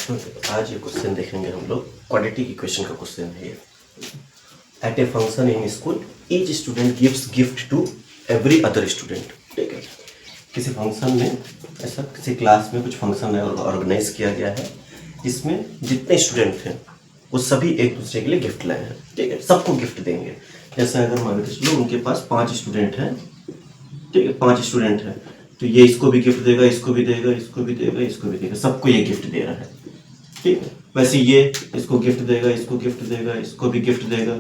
आज ये क्वेश्चन देखेंगे हम लोग क्वाड्रेटिक इक्वेशन का क्वेश्चन है ये। At a function in school each student gives gift to every other student. ठीक है, किसी फंक्शन में ऐसा किसी क्लास में कुछ फंक्शन ऑर्गेनाइज किया गया है जिसमें जितने स्टूडेंट थे वो सभी एक दूसरे के लिए गिफ्ट लाए हैं। ठीक है, सबको गिफ्ट देंगे। जैसे अगर मान के चलो उनके पास 5 स्टूडेंट हैं, ठीक है 5 स्टूडेंट हैं, तो ये इसको भी गिफ्ट देगा, इसको भी देगा, इसको भी देगा, इसको भी देगा, सबको ये गिफ्ट दे रहा है। ठीक है, वैसे ये इसको गिफ्ट देगा, इसको गिफ्ट देगा, इसको भी गिफ्ट देगा,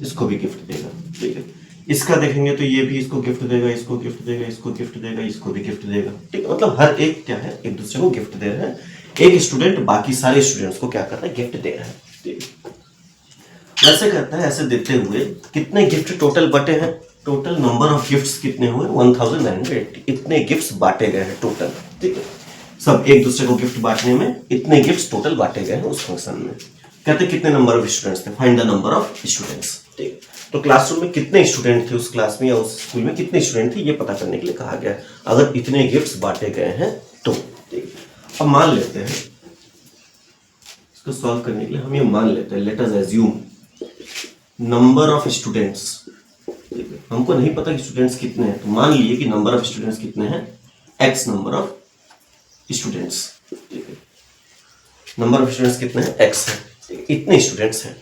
इसको भी गिफ्ट देगा। ठीक है, इसका देखेंगे तो ये भी इसको गिफ्ट देगा, इसको गिफ्ट देगा, इसको गिफ्ट देगा, इसको भी गिफ्ट देगा। ठीक है, मतलब हर एक क्या है, एक दूसरे को गिफ्ट दे रहे हैं। एक स्टूडेंट बाकी सारे स्टूडेंट्स को क्या कर रहा है, गिफ्ट दे रहा है। ठीक है, वैसे करता है, ऐसे देते हुए कितने गिफ्ट टोटल बटे हैं, टोटल नंबर ऑफ गिफ्ट्स कितने हुए 1980। इतने गिफ्ट्स बांटे गए हैं टोटल। ठीक है, सब एक दूसरे को गिफ्ट बांटने में इतने गिफ्ट्स टोटल बांटे गए हैं उस फंक्शन में। कहते हैं कितने नंबर ऑफ स्टूडेंट्स थे, find the number of students. ठीक, तो क्लासरूम में कितने स्टूडेंट थे, उस क्लास में या उस स्कूल में कितने स्टूडेंट थे, ये पता करने के लिए कहा गया है। अगर इतने गिफ्ट्स बांटे गए हैं तो ठीक, अब मान लेते हैं इसको सॉल्व करने के लिए हम ये मान लेते हैं, let us assume number of students. हमको नहीं पता कि स्टूडेंट्स कितने हैं, तो मान लिए कि नंबर ऑफ स्टूडेंट्स कितने हैं, x नंबर ऑफ स्टूडेंट्स। ठीक है, नंबर ऑफ स्टूडेंट्स कितने हैं, x है, इतने स्टूडेंट्स हैं।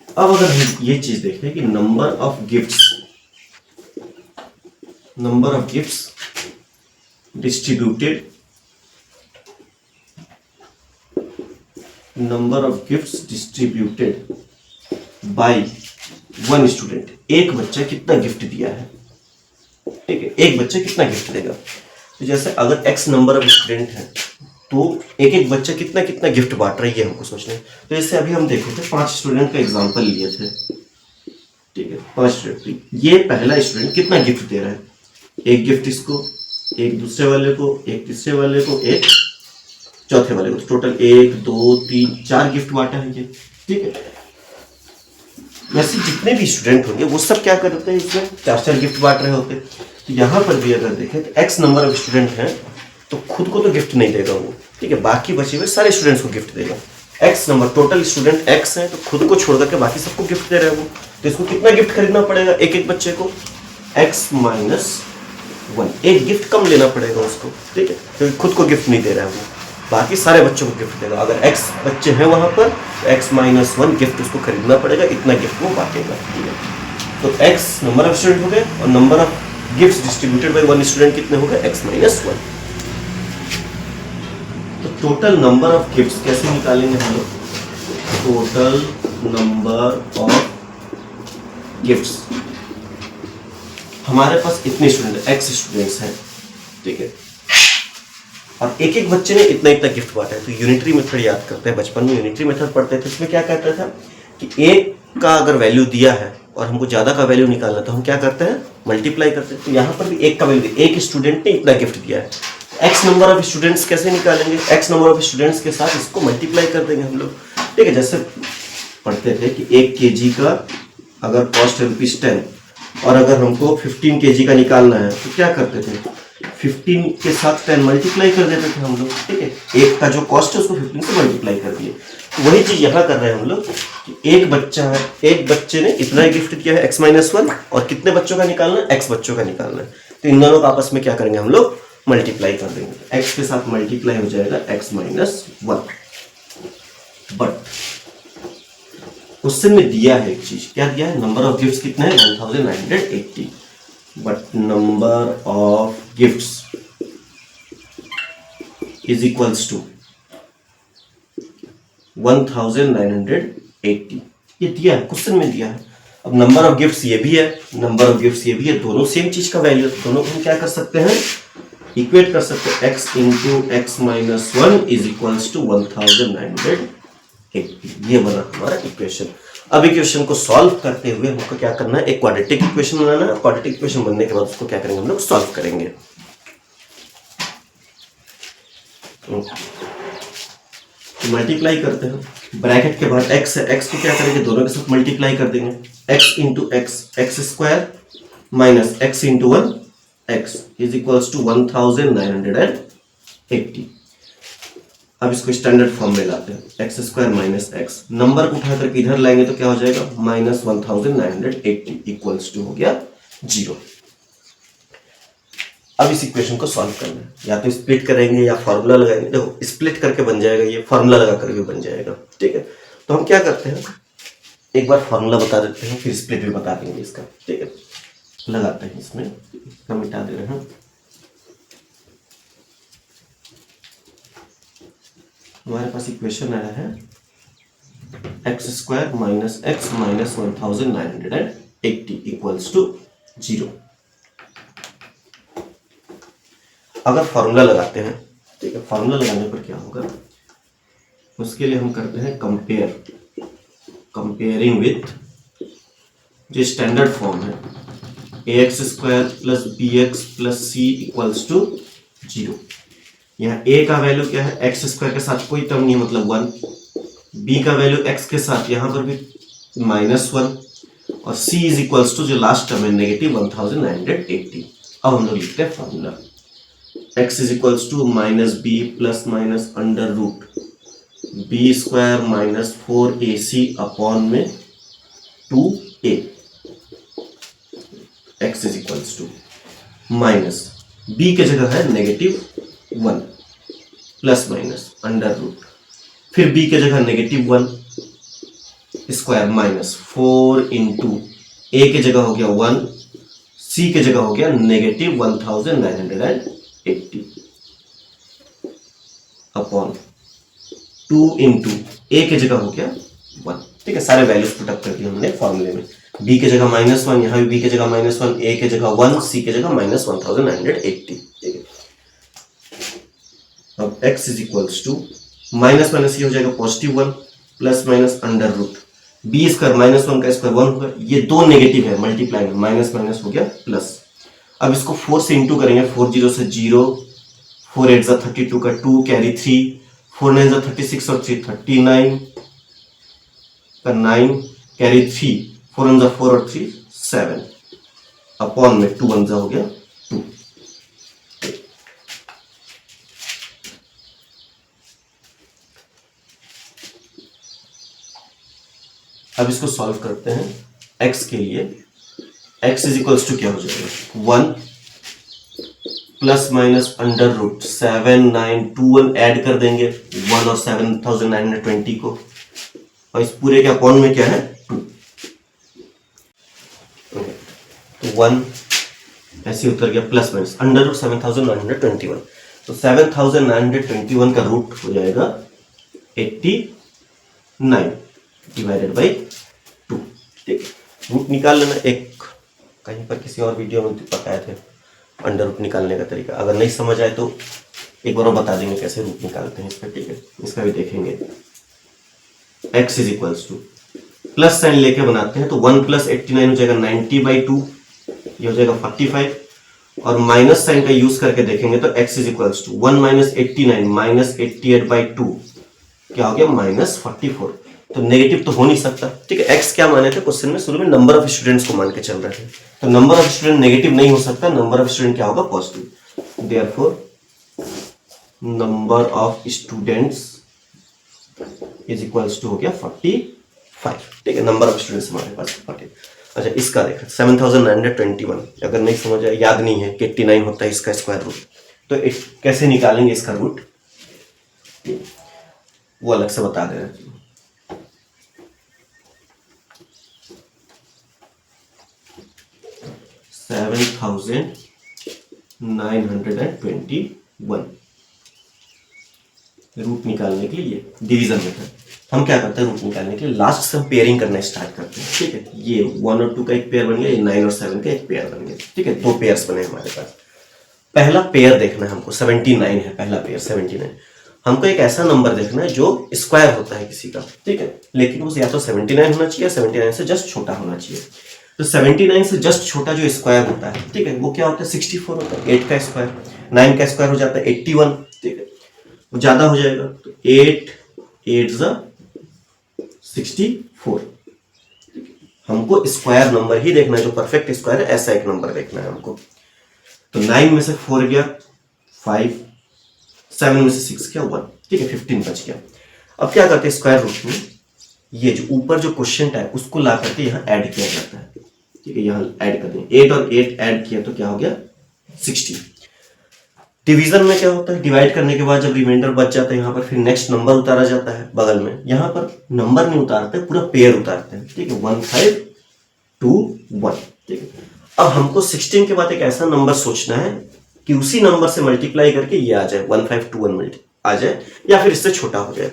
अब अगर हम ये चीज देखें कि number of gifts distributed, number of gifts distributed by one student, एक बच्चा कितना गिफ्ट दिया है। ठीक है, एक बच्चा कितना गिफ्ट देगा, तो जैसे अगर x नंबर ऑफ स्टूडेंट है तो एक एक बच्चा कितना कितना गिफ्ट बांट रहा है ये हमको सोचना है। तो जैसे अभी हम देखे थे 5 स्टूडेंट का एग्जांपल लिए थे। ठीक है, 5 स्टूडेंट, ये पहला स्टूडेंट कितना गिफ्ट दे रहा है, एक गिफ्ट इसको, एक दूसरे वाले को, एक तीसरे वाले को, एक चौथे वाले को, टोटल 1 2 3 4 गिफ्ट बांटा है ये। ठीक है, वैसे जितने भी स्टूडेंट होंगे वो सब क्या करते हैं, इसमें 4 गिफ्ट बांट रहे होते। तो यहाँ पर भी अगर देखें तो x नंबर ऑफ स्टूडेंट हैं तो खुद को तो गिफ्ट नहीं देगा वो। ठीक है, बाकी बचे हुए सारे स्टूडेंट्स को गिफ्ट देगा। x number, total student x है तो खुद को छोड़ करके बाकी सबको गिफ्ट दे रहा है वो। तो इसको कितना गिफ्ट खरीदना पड़ेगा, एक एक बच्चे को x माइनस 1, एक गिफ्ट कम लेना पड़ेगा उसको। ठीक है, क्योंकि खुद को गिफ्ट नहीं दे रहा है वो, बाकी सारे बच्चों को गिफ्ट देगा। अगर x बच्चे हैं वहां पर तो x माइनस 1 गिफ्ट उसको खरीदना पड़ेगा, इतना गिफ्ट वो बांटेगा। ठीक है, तो x नंबर ऑफ स्टूडेंट हो गए और number of gifts distributed by one student कितने हो गए, x माइनस 1। तो टोटल नंबर ऑफ गिफ्ट्स कैसे निकालेंगे हम लोग, टोटल नंबर ऑफ गिफ्ट्स, हमारे पास इतने स्टूडेंट x स्टूडेंट्स हैं। ठीक है, और एक एक बच्चे ने इतना इतना गिफ्ट बांटा है। तो यूनिटरी मेथड याद करते हैं, बचपन में यूनिटरी मेथड पढ़ते थे, इसमें क्या कहता था कि एक का अगर वैल्यू दिया है और हमको ज्यादा का वैल्यू निकालना तो हम क्या करते हैं, मल्टीप्लाई करते हैं। तो यहाँ पर भी एक का वैल्यू, एक स्टूडेंट ने इतना गिफ्ट दिया है, x नंबर ऑफ स्टूडेंट्स कैसे निकालेंगे, x नंबर ऑफ स्टूडेंट्स के साथ इसको मल्टीप्लाई कर देंगे हम लोग। ठीक है, जैसे पढ़ते थे कि 1 kg का अगर कॉस्ट है ₹10 और अगर हमको 15 kg का निकालना है तो क्या करते थे, 15 के साथ 10 मल्टीप्लाई कर देते थे हम लोग। ठीक है, एक का जो कॉस्ट है उसको 15 से मल्टीप्लाई कर दिए। तो वही चीज यहाँ कर रहे हैं हम लोग कि एक बच्चा है, एक बच्चे ने इतना गिफ्ट किया है x माइनस 1 और कितने बच्चों का निकालना है, x बच्चों का निकालना है। तो इन दोनों का आपस में क्या करेंगे हम लोग, मल्टीप्लाई कर देंगे। x के साथ मल्टीप्लाई हो जाएगा x माइनस 1। बट क्वेश्चन में दिया है एक चीज, क्या दिया है, नंबर ऑफ गिफ्ट्स कितने हैं 1980, but number of gifts is equals to 1980, ये दिया है, क्वेश्चन में दिया है। अब नंबर ऑफ गिफ्ट्स ये भी है, नंबर ऑफ गिफ्ट्स ये भी है, दोनों सेम चीज का वैल्यू है, दोनों को हम क्या कर सकते हैं, इक्वेट कर सकते हैं। x into x minus 1 is equals to 1980, ये बना हमारा इक्वेशन। अब इक्वेशन को सॉल्व करते हुए हमको क्या करना है, एक क्वाड्रेटिक इक्वेशन बनाना है। क्वाड्रेटिक इक्वेशन बनने के बाद उसको क्या करेंगे हम लोग, सॉल्व करेंगे। मल्टीप्लाई करते हैं, ब्रैकेट के बाद x है, x को क्या करेंगे, दोनों के साथ मल्टीप्लाई कर देंगे। x into x square minus x into 1 x is equals to 1980। अब इसको स्टैंडर्ड फॉर्म में लाते हैं, एक्स स्क्वायर माइनस एक्स, नंबर को उठा करके इधर लाएंगे तो क्या हो जाएगा, माइनस 1980 इक्वल्स टू हो गया 0। अब इस इक्वेशन को सॉल्व करना है, या तो स्प्लिट करेंगे या फॉर्मूला लगाएंगे। देखो स्प्लिट करके बन जाएगा, ये फॉर्मूला लगा करके बन जाएगा, ठीक है। तो हम क्या करते हैं, एक बार फॉर्मूला बता देते हैं, फिर स्प्लिट भी बता देंगे इसका, ठीक है। लगाते हैं, इसमें इसका मिटा दे रहे हैं। हमारे पास इक्वेशन आया है x square minus x minus 1980 equals to 0। अगर फॉर्मूला लगाते हैं, ठीक है, फॉर्मूला लगाने पर क्या होगा, उसके लिए हम करते हैं कंपेयरिंग विथ जो स्टैंडर्ड फॉर्म है, a x square plus b x plus c equals to 0। यहाँ a का वैल्यू क्या है, एक्स स्क्वायर के साथ कोई टर्म नहीं है मतलब 1, b का वैल्यू x के साथ यहाँ पर भी -1, और c इज इक्वल्स टू जो लास्ट टर्म है नेगेटिव 1980। अब हम लोग लिखते हैं formula, x is equals to minus b plus minus under root b square minus 4ac upon में 2a। x is equals to minus b के जगह है -1 प्लस माइनस अंडर रूट, फिर b के जगह -1 स्क्वायर माइनस 4 इंटू a के जगह हो गया 1, c के जगह हो गया -1980 अपॉन 2 इंटू a के जगह हो गया 1, ठीक है। सारे वैल्यूज पुटअप कर दिए हमने फॉर्मूले में, b के जगह -1, यहाँ भी b के जगह -1, a के जगह 1, c के जगह -1980, ठीक है। अब x is equals to minus minus ये हो जाएगा +1 plus minus under root b square -1 का स्क्वायर 1 होगा, ये दो नेगेटिव है मल्टीप्लाई में, माइनस माइनस हो गया प्लस। अब इसको 4 से इंटू करेंगे, 4 0 से 0, 4 8 जा 32 का 2 कैरी 3, 4 9 जा 36 और 3 39 का 9 कैरी 3, 4 1 जा 4 और 3 7 अपॉन में 2 1 जा हो गया 2। अब इसको सॉल्व करते हैं x के लिए, x इज इक्वल्स टू क्या हो जाएगा 1 plus minus under root 7 9 2 1 add कर देंगे 1 और 7920 को, और इस पूरे के अपॉन में क्या है 2, तो 1 ऐसे उतर गया प्लस माइनस अंडर रूट 7921, तो 7921 का रूट हो जाएगा 89 डिवाइडेड बाई 2, ठीक है। रूट निकाल लेना, एक कहीं पर किसी और वीडियो में बताए थे अंडर रूट निकालने का तरीका, अगर नहीं समझ आए तो एक बार बता देंगे कैसे रूट निकालते हैं इसका, ठीक है, इसका भी देखेंगे। x is equals two plus sign लेके बनाते हैं, तो 1 प्लस 89 हो जाएगा 90/2, ये हो जाएगा 45, और माइनस साइन का यूज करके देखेंगे तो x is equals to 1 minus 89 minus 88/2 क्या हो गया -44, तो नेगेटिव तो हो नहीं सकता, ठीक है। x क्या माने थे क्वेश्चन में, शुरू में नंबर ऑफ स्टूडेंट्स को मान के चल रहे थे, तो नंबर ऑफ स्टूडेंट नेगेटिव नहीं हो सकता, नंबर ऑफ स्टूडेंट क्या होगा positive, therefore number of students is equals to हो गया 45, ठीक है। नंबर ऑफ स्टूडेंट्स हमारे पास 40। अच्छा इसका देखा 7921, अगर नहीं समझ आया, याद नहीं है कि 89 होता है इसका स्क्वायर रूट, तो कैसे निकालेंगे इसका रूट वो अलग से बता दे रहे हैं। 7921 रूट निकालने के लिए डिवीजन मेथड, हम क्या करते हैं रूट निकालने के लिए लास्ट से हम पेयरिंग करना स्टार्ट करते हैं, ठीक है। ये 1 और 2 का एक पेयर बन गया, ये 9 और 7 का एक पेयर बन गया, ठीक है, 2 पेयर्स बने हमारे पास। पहला पेयर देखना है हमको, 79 है पहला पेयर 79। हमको एक ऐसा नंबर देखना है जो स्क्वायर होता है किसी का, ठीक है, लेकिन वो या तो 79 होना चाहिए, 79 से जस्ट छोटा होना चाहिए। तो 79 से जस्ट छोटा जो स्क्वायर होता है, ठीक है, वो क्या होता है 64 होता है, 8 का स्क्वायर, 9 का स्क्वायर हो जाता है 81, ठीक है, वो ज्यादा हो जाएगा, तो 8 8 64। हमको स्क्वायर नंबर ही देखना है जो परफेक्ट स्क्वायर है, ऐसा एक नंबर देखना है हमको। तो 9 में से 4 गया 5, 7 में से 6 गया 1, ठीक है, 15 बच गया। अब क्या करते हैं, स्क्वायर रूट में ये जो ऊपर जो क्वेश्चन है उसको ला करके यहाँ ऐड किया जाता है। ठीक है, यहाँ ऐड कर दें, 8 और 8 ऐड किया तो क्या हो गया 60। डिवीजन में क्या होता है, डिवाइड करने के बाद जब रिमाइंडर बच जाता है यहाँ पर फिर नेक्स्ट नंबर उतारा जाता है बगल में। यहाँ पर नंबर नहीं उतारते, पूरा पेयर उतारते हैं। ठीक है, 1 5 2 1। ठीक है, अब हमको 16 के बाद एक ऐसा नंबर सोचना है कि उसी नंबर से मल्टीप्लाई करके ये आ जाए 1 5 2 1 आ जाए, या फिर इससे छोटा हो जाए।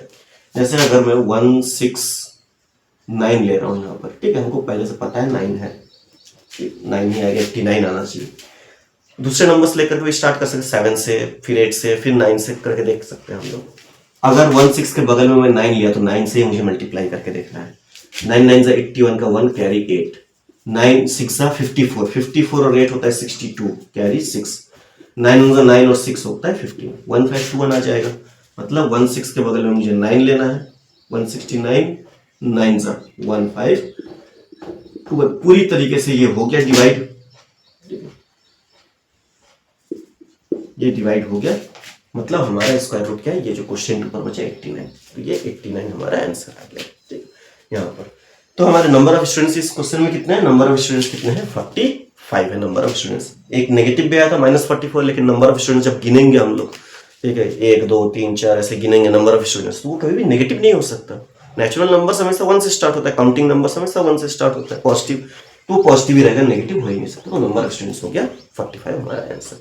जैसे अगर मैं 1 6 9 ले रहा हूँ यहाँ पर, ठीक है, हमको पहले से पता है 9 है, 9 ही आएगा, 89 आना चाहिए। दूसरे नंबर से लेकर के स्टार्ट कर सकते, 7 से, फिर 8 से, फिर 9 से करके देख सकते हैं हम लोग। अगर 1 6 के बगल में मैं 9 लिया तो 9 से ही मुझे मल्टीप्लाई करके देखना है। 9 9 से 81 का 1 कैरी 8, 9 6 से 54, 54 और 8 होता है 62 कैरी 6, 9 का 9 और 6 होता है 15, 1 5 2 1 आ जाएगा। मतलब 1 6 के बगल में मुझे 9 लेना है, 169, 9 सा 1 5 2। पूरी तरीके से ये हो गया डिवाइड, ये डिवाइड हो गया। मतलब हमारा स्क्वायर रूट क्या है, ये जो क्वेश्चन ऊपर बचा 89, तो ये 89 हमारा आंसर आ गया। ठीक, यहाँ पर तो हमारे नंबर ऑफ स्टूडेंट्स इस क्वेश्चन में कितने हैं, नंबर ऑफ स्टूडेंट्स कितने हैं, 45 है नंबर ऑफ स्टूडेंट्स। एक नेगेटिव भी आया था -44, लेकिन नंबर ऑफ स्टूडेंट्स जब गिनेंगे हम लोग, ठीक है, 1 2 3 4 ऐसे गिनेंगे नंबर ऑफ स्टूडेंट्स, तो वो कभी भी नेगेटिव नहीं हो सकता। नेचुरल नंबर हमेशा 1 से स्टार्ट होता है, काउंटिंग नंबर हमेशा 1 से स्टार्ट होता है, पॉजिटिव तो पॉजिटिव ही रहेगा, नेगेटिव हो ही नहीं सकता। तो नंबर ऑफ स्टूडेंट्स हो गया 45 हमारा आंसर।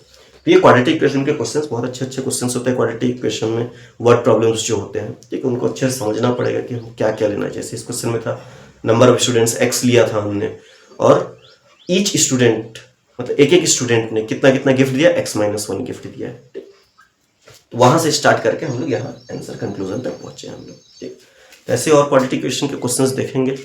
तो ये क्वाड्रेटिक इक्वेशन के क्वेश्चंस बहुत अच्छे क्वेश्चंस होते हैं। क्वाड्रेटिक इक्वेशन में वर्ड प्रॉब्लम्स जो होते हैं, ठीक है, उनको अच्छे से समझना पड़ेगा कि हम क्या क्या लेना है। जैसे इस क्वेश्चन में था नंबर ऑफ स्टूडेंट्स x लिया था हमने, और ईच स्टूडेंट मतलब एक स्टूडेंट ने कितना कितना गिफ्ट दिया, x-1 गिफ्ट दिया है। तो वहां से स्टार्ट करके हम लोग यहाँ आंसर कंक्लूजन तक पहुंचे हम लोग। ठीक, ऐसे और क्वाड्रेटिक इक्वेशन के क्वेश्चंस देखेंगे।